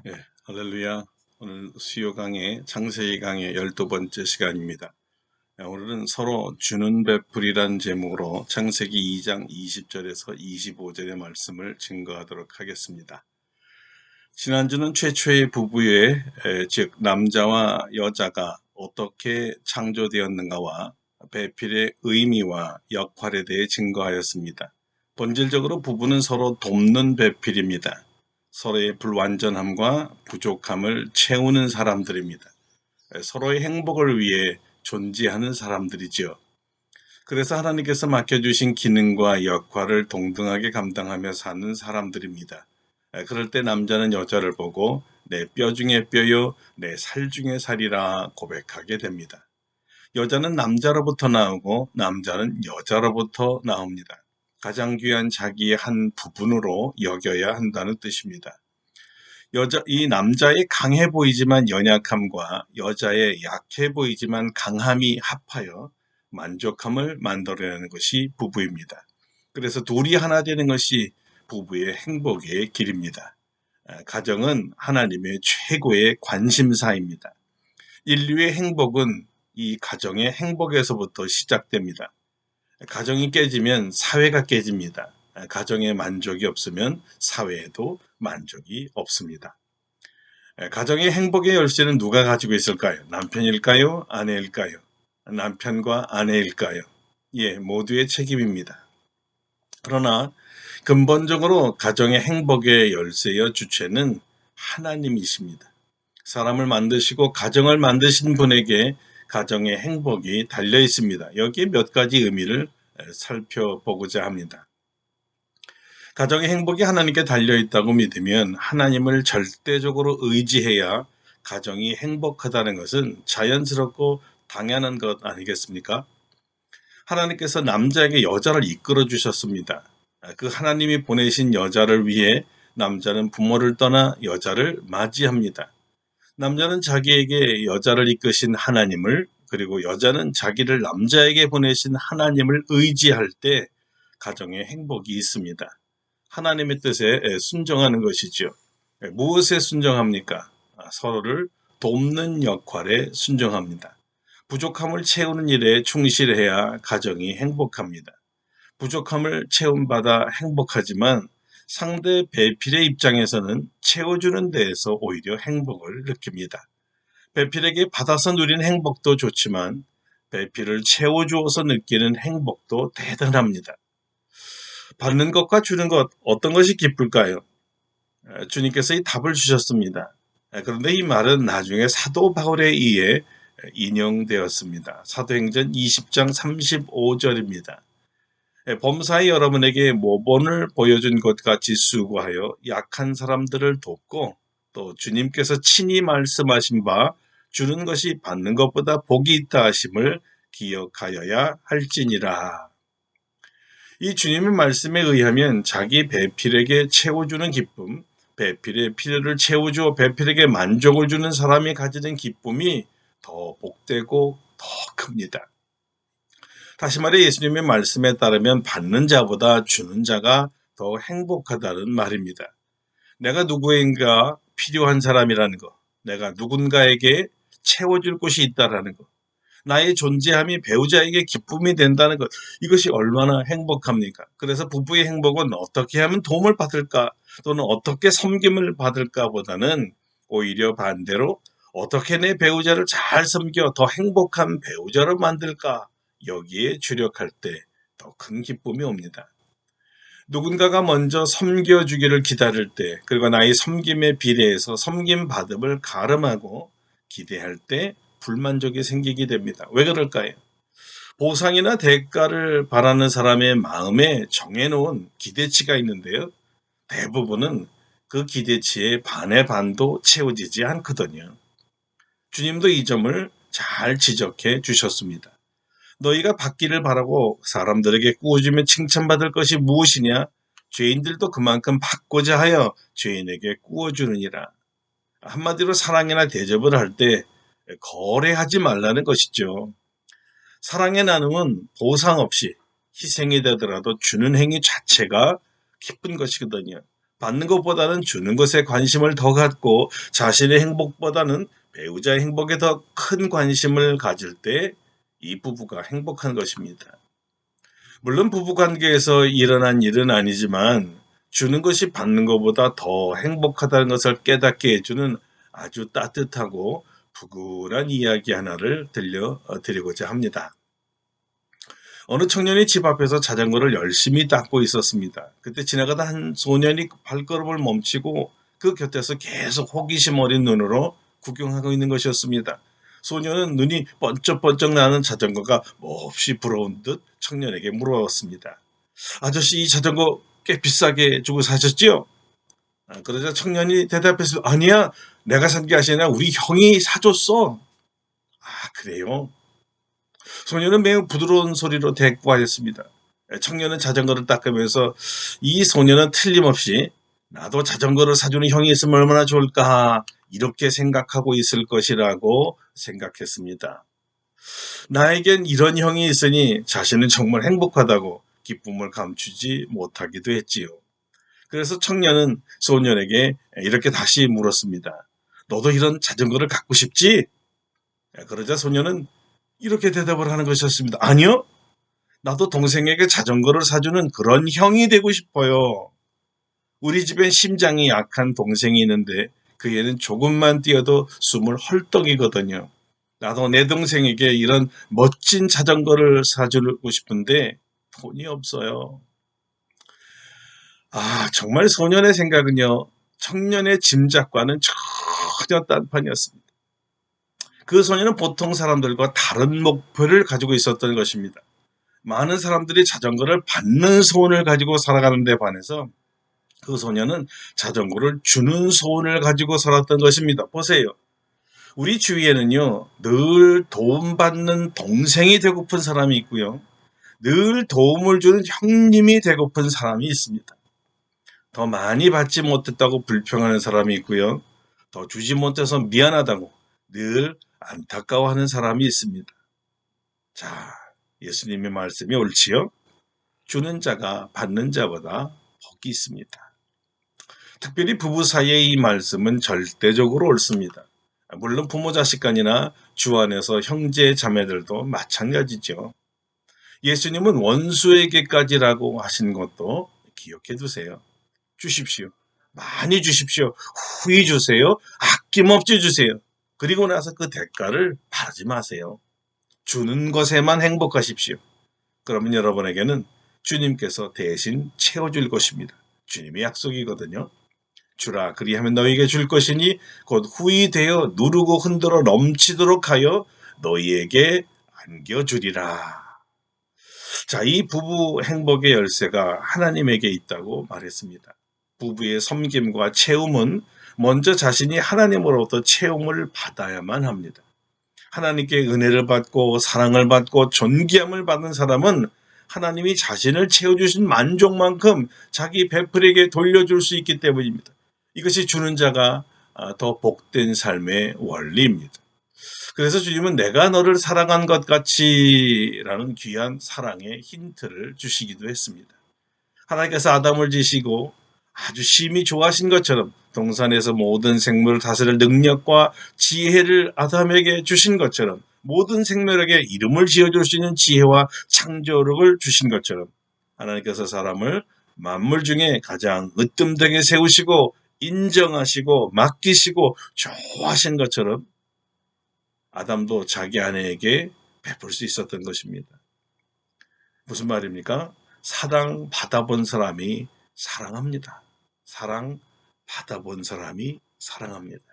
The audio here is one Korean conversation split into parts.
예, 할렐루야. 오늘 수요 강의, 창세기 강의 12번째 시간입니다. 오늘은 서로 주는 베풀이란 제목으로 창세기 2장 20절에서 25절의 말씀을 증거하도록 하겠습니다. 지난주는 최초의 부부의, 즉 남자와 여자가 어떻게 창조되었는가와 배필의 의미와 역할에 대해 증거하였습니다. 본질적으로 부부는 서로 돕는 배필입니다. 서로의 불완전함과 부족함을 채우는 사람들입니다. 서로의 행복을 위해 존재하는 사람들이지요. 그래서 하나님께서 맡겨주신 기능과 역할을 동등하게 감당하며 사는 사람들입니다. 그럴 때 남자는 여자를 보고 내 뼈 중에 뼈요, 내 살 중에 살이라 고백하게 됩니다. 여자는 남자로부터 나오고 남자는 여자로부터 나옵니다. 가장 귀한 자기의 한 부분으로 여겨야 한다는 뜻입니다. 이 남자의 강해 보이지만 연약함과 여자의 약해 보이지만 강함이 합하여 만족함을 만들어내는 것이 부부입니다. 그래서 둘이 하나 되는 것이 부부의 행복의 길입니다. 가정은 하나님의 최고의 관심사입니다. 인류의 행복은 이 가정의 행복에서부터 시작됩니다. 가정이 깨지면 사회가 깨집니다. 가정에 만족이 없으면 사회에도 만족이 없습니다. 가정의 행복의 열쇠는 누가 가지고 있을까요? 남편일까요? 아내일까요? 남편과 아내일까요? 예, 모두의 책임입니다. 그러나 근본적으로 가정의 행복의 열쇠여 주체는 하나님이십니다. 사람을 만드시고 가정을 만드신 분에게 가정의 행복이 달려 있습니다. 여기에 몇 가지 의미를 살펴보고자 합니다. 가정의 행복이 하나님께 달려있다고 믿으면 하나님을 절대적으로 의지해야 가정이 행복하다는 것은 자연스럽고 당연한 것 아니겠습니까? 하나님께서 남자에게 여자를 이끌어 주셨습니다. 그 하나님이 보내신 여자를 위해 남자는 부모를 떠나 여자를 맞이합니다. 남자는 자기에게 여자를 이끄신 하나님을, 그리고 여자는 자기를 남자에게 보내신 하나님을 의지할 때 가정에 행복이 있습니다. 하나님의 뜻에 순종하는 것이죠. 무엇에 순종합니까? 서로를 돕는 역할에 순종합니다. 부족함을 채우는 일에 충실해야 가정이 행복합니다. 부족함을 채움받아 행복하지만 상대 배필의 입장에서는 채워주는 데에서 오히려 행복을 느낍니다. 배필에게 받아서 누리는 행복도 좋지만 배필을 채워주어서 느끼는 행복도 대단합니다. 받는 것과 주는 것, 어떤 것이 기쁠까요? 주님께서 이 답을 주셨습니다. 그런데 이 말은 나중에 사도 바울에 의해 인용되었습니다. 사도행전 20장 35절입니다. 범사에 여러분에게 모본을 보여준 것 같이 수고하여 약한 사람들을 돕고 또 주님께서 친히 말씀하신 바 주는 것이 받는 것보다 복이 있다 하심을 기억하여야 할지니라. 이 주님의 말씀에 의하면 자기 배필에게 채워주는 기쁨, 배필의 필요를 채워주어 배필에게 만족을 주는 사람이 가지는 기쁨이 더 복되고 더 큽니다. 다시 말해 예수님의 말씀에 따르면 받는 자보다 주는 자가 더 행복하다는 말입니다. 내가 누구인가 필요한 사람이라는 것, 내가 누군가에게 채워줄 곳이 있다라는 것, 나의 존재함이 배우자에게 기쁨이 된다는 것, 이것이 얼마나 행복합니까? 그래서 부부의 행복은 어떻게 하면 도움을 받을까 또는 어떻게 섬김을 받을까 보다는 오히려 반대로 어떻게 내 배우자를 잘 섬겨 더 행복한 배우자로 만들까, 여기에 주력할 때 더 큰 기쁨이 옵니다. 누군가가 먼저 섬겨주기를 기다릴 때, 그리고 나의 섬김에 비례해서 섬김받음을 가름하고 기대할 때 불만족이 생기게 됩니다. 왜 그럴까요? 보상이나 대가를 바라는 사람의 마음에 정해놓은 기대치가 있는데요. 대부분은 그 기대치의 반의 반도 채워지지 않거든요. 주님도 이 점을 잘 지적해 주셨습니다. 너희가 받기를 바라고 사람들에게 꾸어주면 칭찬받을 것이 무엇이냐? 죄인들도 그만큼 받고자 하여 죄인에게 꾸어주느니라. 한마디로 사랑이나 대접을 할 때 거래하지 말라는 것이죠. 사랑의 나눔은 보상 없이 희생이 되더라도 주는 행위 자체가 기쁜 것이거든요. 받는 것보다는 주는 것에 관심을 더 갖고 자신의 행복보다는 배우자의 행복에 더 큰 관심을 가질 때 이 부부가 행복한 것입니다. 물론 부부관계에서 일어난 일은 아니지만 주는 것이 받는 것보다 더 행복하다는 것을 깨닫게 해주는 아주 따뜻하고 부근한 이야기 하나를 들려드리고자 합니다. 어느 청년이 집 앞에서 자전거를 열심히 닦고 있었습니다. 그때 지나가다 한 소년이 발걸음을 멈추고 그 곁에서 계속 호기심 어린 눈으로 구경하고 있는 것이었습니다. 소년은 눈이 번쩍번쩍 나는 자전거가 몹시 부러운 듯 청년에게 물어봤습니다. 아저씨, 이 자전거 꽤 비싸게 주고 사셨지요? 그러자 청년이 대답했습니다. 아니야, 내가 산 게 아니라 우리 형이 사줬어. 그래요? 소년은 매우 부드러운 소리로 대꾸하였습니다. 청년은 자전거를 닦으면서 이 소년은 틀림없이 나도 자전거를 사주는 형이 있으면 얼마나 좋을까 이렇게 생각하고 있을 것이라고 생각했습니다. 나에겐 이런 형이 있으니 자신은 정말 행복하다고 기쁨을 감추지 못하기도 했지요. 그래서 청년은 소년에게 이렇게 다시 물었습니다. 너도 이런 자전거를 갖고 싶지? 그러자 소년은 이렇게 대답을 하는 것이었습니다. 아니요. 나도 동생에게 자전거를 사주는 그런 형이 되고 싶어요. 우리 집엔 심장이 약한 동생이 있는데 그 애는 조금만 뛰어도 숨을 헐떡이거든요. 나도 내 동생에게 이런 멋진 자전거를 사주고 싶은데 돈이 없어요. 정말 소년의 생각은요. 청년의 짐작과는 전혀 딴판이었습니다. 그 소년은 보통 사람들과 다른 목표를 가지고 있었던 것입니다. 많은 사람들이 자전거를 받는 소원을 가지고 살아가는 데 반해서 그 소년은 자전거를 주는 소원을 가지고 살았던 것입니다. 보세요. 우리 주위에는요, 늘 도움받는 동생이 되고픈 사람이 있고요. 늘 도움을 주는 형님이 되고픈 사람이 있습니다. 더 많이 받지 못했다고 불평하는 사람이 있고요. 더 주지 못해서 미안하다고 늘 안타까워하는 사람이 있습니다. 자, 예수님의 말씀이 옳지요? 주는 자가 받는 자보다 복이 있습니다. 특별히 부부 사이의 이 말씀은 절대적으로 옳습니다. 물론 부모 자식 간이나 주 안에서 형제 자매들도 마찬가지죠. 예수님은 원수에게까지라고 하신 것도 기억해 두세요. 주십시오. 많이 주십시오. 후히 주세요. 아낌없이 주세요. 그리고 나서 그 대가를 바라지 마세요. 주는 것에만 행복하십시오. 그러면 여러분에게는 주님께서 대신 채워줄 것입니다. 주님의 약속이거든요. 주라 그리하면 너희에게 줄 것이니 곧 후히 되어 누르고 흔들어 넘치도록 하여 너희에게 안겨주리라. 자, 이 부부 행복의 열쇠가 하나님에게 있다고 말했습니다. 부부의 섬김과 채움은 먼저 자신이 하나님으로부터 채움을 받아야만 합니다. 하나님께 은혜를 받고 사랑을 받고 존귀함을 받는 사람은 하나님이 자신을 채워주신 만족만큼 자기 베풀에게 돌려줄 수 있기 때문입니다. 이것이 주는 자가 더 복된 삶의 원리입니다. 그래서 주님은 내가 너를 사랑한 것 같이 라는 귀한 사랑의 힌트를 주시기도 했습니다. 하나님께서 아담을 지시고 아주 심히 좋아하신 것처럼 동산에서 모든 생물을 다스릴 능력과 지혜를 아담에게 주신 것처럼 모든 생물에게 이름을 지어줄 수 있는 지혜와 창조력을 주신 것처럼 하나님께서 사람을 만물 중에 가장 으뜸되게 세우시고 인정하시고 맡기시고 좋아하신 것처럼 아담도 자기 아내에게 베풀 수 있었던 것입니다. 무슨 말입니까? 사랑 받아본 사람이 사랑합니다. 사랑 받아본 사람이 사랑합니다.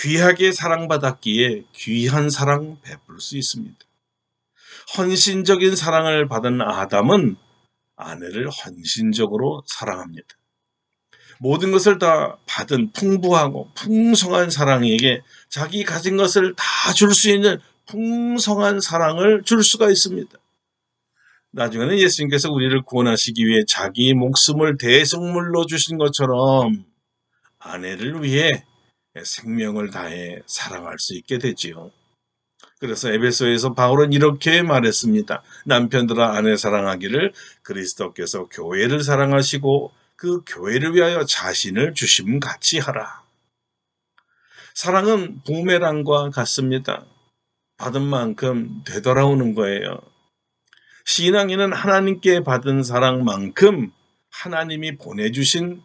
귀하게 사랑받았기에 귀한 사랑 베풀 수 있습니다. 헌신적인 사랑을 받은 아담은 아내를 헌신적으로 사랑합니다. 모든 것을 다 받은 풍부하고 풍성한 사랑에게 자기 가진 것을 다 줄 수 있는 풍성한 사랑을 줄 수가 있습니다. 나중에는 예수님께서 우리를 구원하시기 위해 자기 목숨을 대속물로 주신 것처럼 아내를 위해 생명을 다해 사랑할 수 있게 되지요. 그래서 에베소에서 바울은 이렇게 말했습니다. 남편들아 아내 사랑하기를 그리스도께서 교회를 사랑하시고 그 교회를 위하여 자신을 주심 같이 하라. 사랑은 부메랑과 같습니다. 받은 만큼 되돌아오는 거예요. 신앙인은 하나님께 받은 사랑만큼 하나님이 보내주신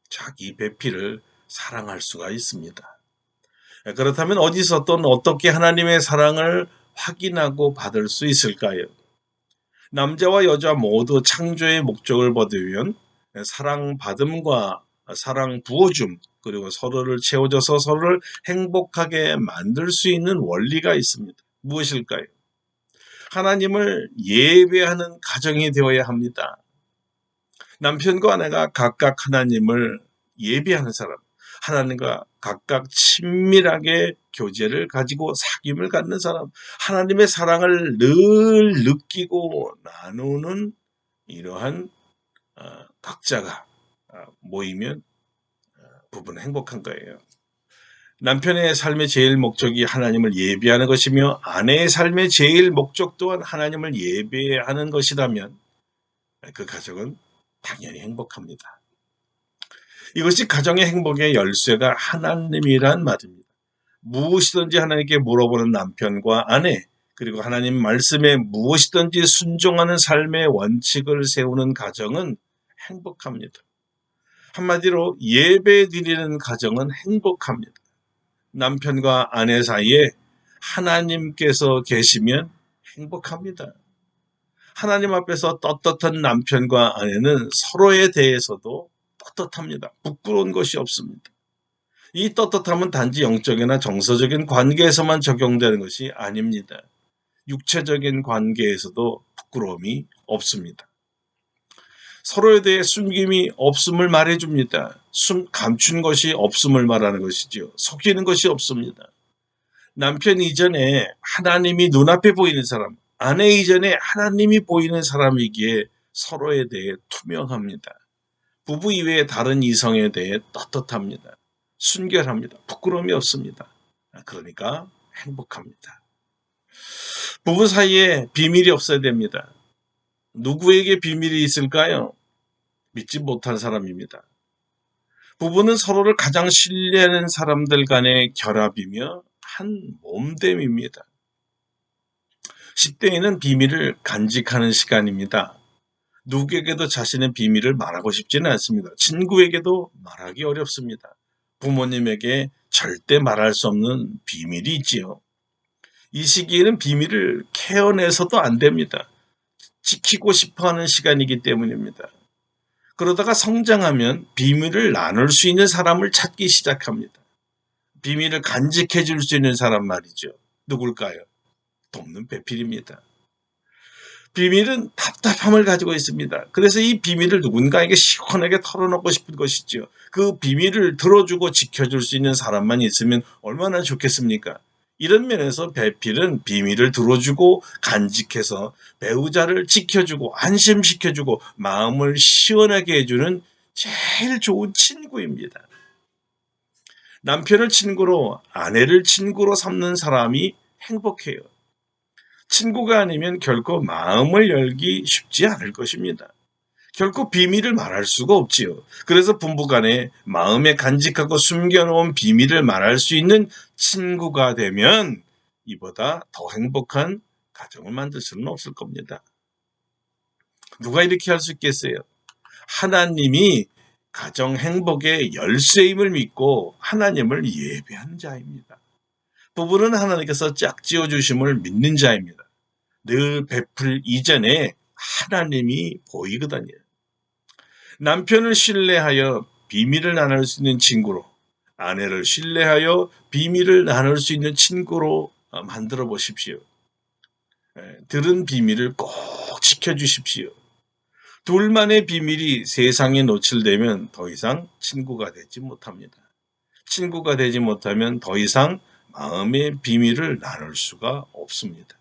자기 배필을 사랑할 수가 있습니다. 그렇다면 어디서 또는 어떻게 하나님의 사랑을 확인하고 받을 수 있을까요? 남자와 여자 모두 창조의 목적을 받으면 사랑받음과 사랑 부어줌, 그리고 서로를 채워줘서 서로를 행복하게 만들 수 있는 원리가 있습니다. 무엇일까요? 하나님을 예배하는 가정이 되어야 합니다. 남편과 아내가 각각 하나님을 예배하는 사람, 하나님과 각각 친밀하게 교제를 가지고 사귐을 갖는 사람, 하나님의 사랑을 늘 느끼고 나누는 이러한 각자가 모이면 부부는 행복한 거예요. 남편의 삶의 제일 목적이 하나님을 예배하는 것이며 아내의 삶의 제일 목적 또한 하나님을 예배하는 것이라면 그 가정은 당연히 행복합니다. 이것이 가정의 행복의 열쇠가 하나님이란 말입니다. 무엇이든지 하나님께 물어보는 남편과 아내, 그리고 하나님 말씀에 무엇이든지 순종하는 삶의 원칙을 세우는 가정은 행복합니다. 한마디로 예배 드리는 가정은 행복합니다. 남편과 아내 사이에 하나님께서 계시면 행복합니다. 하나님 앞에서 떳떳한 남편과 아내는 서로에 대해서도 떳떳합니다. 부끄러운 것이 없습니다. 이 떳떳함은 단지 영적이나 정서적인 관계에서만 적용되는 것이 아닙니다. 육체적인 관계에서도 부끄러움이 없습니다. 서로에 대해 숨김이 없음을 말해줍니다. 감춘 것이 없음을 말하는 것이죠. 속이는 것이 없습니다. 남편 이전에 하나님이 눈앞에 보이는 사람, 아내 이전에 하나님이 보이는 사람이기에 서로에 대해 투명합니다. 부부 이외의 다른 이성에 대해 떳떳합니다. 순결합니다. 부끄러움이 없습니다. 그러니까 행복합니다. 부부 사이에 비밀이 없어야 됩니다. 누구에게 비밀이 있을까요? 믿지 못한 사람입니다. 부부는 서로를 가장 신뢰하는 사람들 간의 결합이며 한 몸됨입니다. 10대에는 비밀을 간직하는 시간입니다. 누구에게도 자신의 비밀을 말하고 싶지는 않습니다. 친구에게도 말하기 어렵습니다. 부모님에게 절대 말할 수 없는 비밀이 있지요. 이 시기에는 비밀을 캐어내서도 안 됩니다. 지키고 싶어하는 시간이기 때문입니다. 그러다가 성장하면 비밀을 나눌 수 있는 사람을 찾기 시작합니다. 비밀을 간직해 줄 수 있는 사람 말이죠. 누굴까요? 돕는 배필입니다. 비밀은 답답함을 가지고 있습니다. 그래서 이 비밀을 누군가에게 시원하게 털어놓고 싶은 것이죠. 그 비밀을 들어주고 지켜줄 수 있는 사람만 있으면 얼마나 좋겠습니까? 이런 면에서 배필은 비밀을 들어주고 간직해서 배우자를 지켜주고 안심시켜주고 마음을 시원하게 해주는 제일 좋은 친구입니다. 남편을 친구로, 아내를 친구로 삼는 사람이 행복해요. 친구가 아니면 결코 마음을 열기 쉽지 않을 것입니다. 결코 비밀을 말할 수가 없지요. 그래서 부부간에 마음에 간직하고 숨겨놓은 비밀을 말할 수 있는 친구가 되면 이보다 더 행복한 가정을 만들 수는 없을 겁니다. 누가 이렇게 할 수 있겠어요? 하나님이 가정 행복의 열쇠임을 믿고 하나님을 예배하는 자입니다. 부부는 하나님께서 짝지어 주심을 믿는 자입니다. 늘 베풀 이전에 하나님이 보이거든요. 남편을 신뢰하여 비밀을 나눌 수 있는 친구로, 아내를 신뢰하여 비밀을 나눌 수 있는 친구로 만들어 보십시오. 들은 비밀을 꼭 지켜주십시오. 둘만의 비밀이 세상에 노출되면 더 이상 친구가 되지 못합니다. 친구가 되지 못하면 더 이상 마음의 비밀을 나눌 수가 없습니다.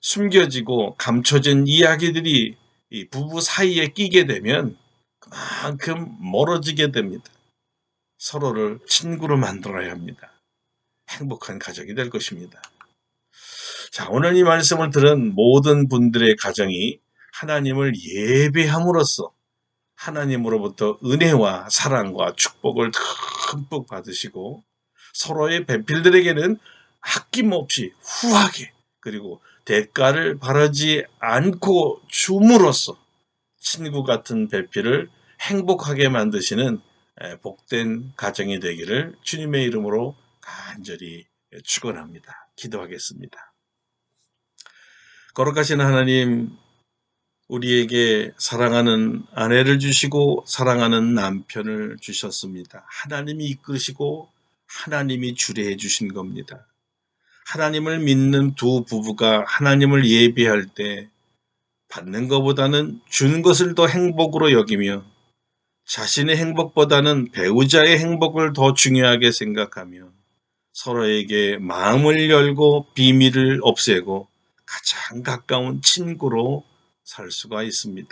숨겨지고 감춰진 이야기들이 이 부부 사이에 끼게 되면 그만큼 멀어지게 됩니다. 서로를 친구로 만들어야 합니다. 행복한 가정이 될 것입니다. 자, 오늘 이 말씀을 들은 모든 분들의 가정이 하나님을 예배함으로써 하나님으로부터 은혜와 사랑과 축복을 듬뿍 받으시고 서로의 배필들에게는 아낌없이 후하게 그리고 대가를 바라지 않고 줌으로써 친구 같은 배필을 행복하게 만드시는 복된 가정이 되기를 주님의 이름으로 간절히 축원합니다. 기도하겠습니다. 거룩하신 하나님, 우리에게 사랑하는 아내를 주시고 사랑하는 남편을 주셨습니다. 하나님이 이끄시고 하나님이 주례해 주신 겁니다. 하나님을 믿는 두 부부가 하나님을 예배할 때 받는 것보다는 주는 것을 더 행복으로 여기며 자신의 행복보다는 배우자의 행복을 더 중요하게 생각하며 서로에게 마음을 열고 비밀을 없애고 가장 가까운 친구로 살 수가 있습니다.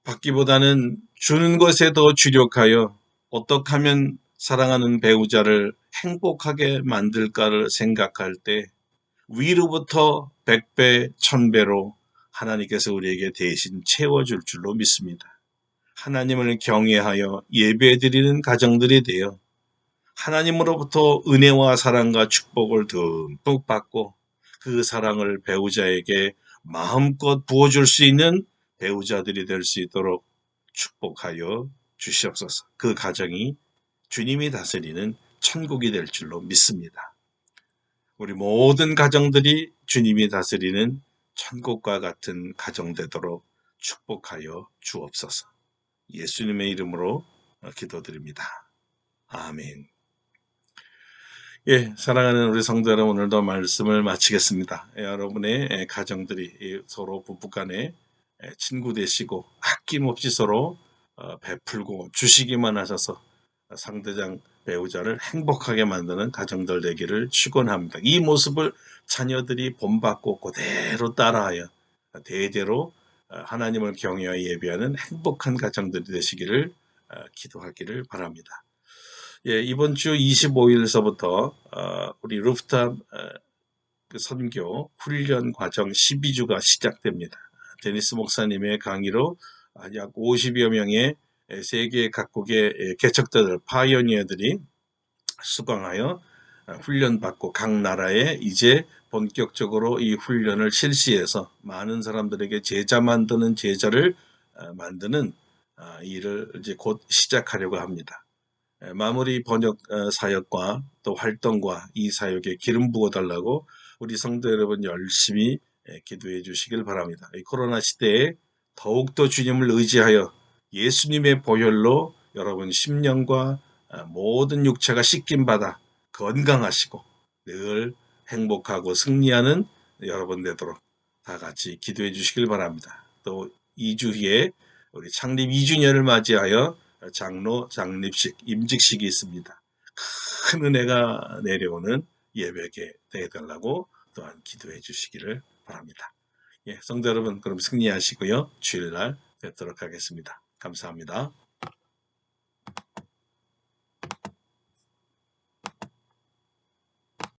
받기보다는 주는 것에 더 주력하여 어떻게 하면 사랑하는 배우자를 행복하게 만들까를 생각할 때 위로부터 100배, 1000배로 하나님께서 우리에게 대신 채워줄 줄로 믿습니다. 하나님을 경외하여 예배드리는 가정들이 되어 하나님으로부터 은혜와 사랑과 축복을 듬뿍 받고 그 사랑을 배우자에게 마음껏 부어줄 수 있는 배우자들이 될 수 있도록 축복하여 주시옵소서. 그 가정이 주님이 다스리는 천국이 될 줄로 믿습니다. 우리 모든 가정들이 주님이 다스리는 천국과 같은 가정 되도록 축복하여 주옵소서. 예수님의 이름으로 기도드립니다. 아멘. 예, 사랑하는 우리 성도 여러분, 오늘도 말씀을 마치겠습니다. 여러분의 가정들이 서로 부부간에 친구 되시고 아낌없이 서로 베풀고 주시기만 하셔서 상대장 배우자를 행복하게 만드는 가정들 되기를 축원합니다. 이 모습을 자녀들이 본받고 그대로 따라하여 대대로 하나님을 경외하여 예배하는 행복한 가정들이 되시기를 기도하기를 바랍니다. 예, 이번 주 25일서부터 우리 루프탑 선교 훈련 과정 12주가 시작됩니다. 데니스 목사님의 강의로 약 50여 명의 세계 각국의 개척자들, 파이오니어들이 수강하여 훈련받고 각 나라에 이제 본격적으로 이 훈련을 실시해서 많은 사람들에게 제자 만드는 제자를 만드는 일을 이제 곧 시작하려고 합니다. 마무리 번역 사역과 또 활동과 이 사역에 기름 부어달라고 우리 성도 여러분 열심히 기도해 주시길 바랍니다. 이 코로나 시대에 더욱더 주님을 의지하여 예수님의 보혈로 여러분 심령과 모든 육체가 씻김받아 건강하시고 늘 행복하고 승리하는 여러분 되도록 다 같이 기도해 주시길 바랍니다. 또 2주 후에 우리 창립 2주년을 맞이하여 장로 장립식 임직식이 있습니다. 큰 은혜가 내려오는 예배게 되어달라고 또한 기도해 주시기를 바랍니다. 예, 성도 여러분 그럼 승리하시고요. 주일날 뵙도록 하겠습니다. 감사합니다.